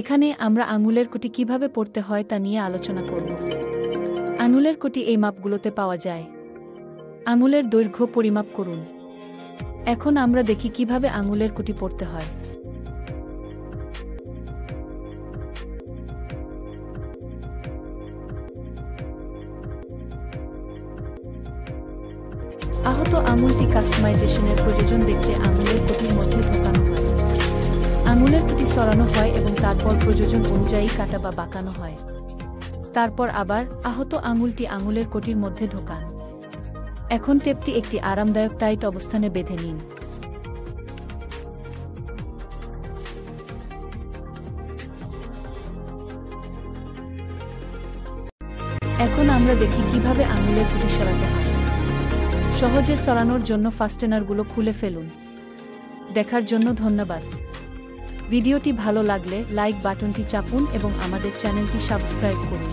এখানে আমরা আঙুলের কুটি কিভাবে পড়তে হয় তা নিয়ে আলোচনা করব। আঙুলের কুটি এই মাপগুলোতে পাওয়া যায়। আঙুলের দৈর্ঘ্য পরিমাপ করুন। এখন আমরা দেখি কিভাবে আঙুলের কুটি পড়তে হয়। আহত আঙুলটি কাস্টমাইজেশনের প্রয়োজন দেখতে আঙুলের কুটির মধ্যে ঢোকানো হয়। আঙুলের কুটি সরানো হয় এবং তারপর প্রয়োজন অনুযায়ী কাটা বা বাঁকানো হয়। তারপর আবার আহত আঙুলটি আঙুলের কুটির মধ্যে ঢোকান। এখন টেপটি একটি আরামদায়ক টাইট অবস্থানে বেঁধে নিন। এখন আমরা দেখি কিভাবে আঙুলের কুটি সরাতে হয়। সহজে সরানোর জন্য ফাস্টেনারগুলো খুলে ফেলুন। দেখার জন্য ধন্যবাদ। ভিডিওটি ভালো লাগলে লাইক বাটনটি চাপুন এবং আমাদের চ্যানেলটি সাবস্ক্রাইব করুন।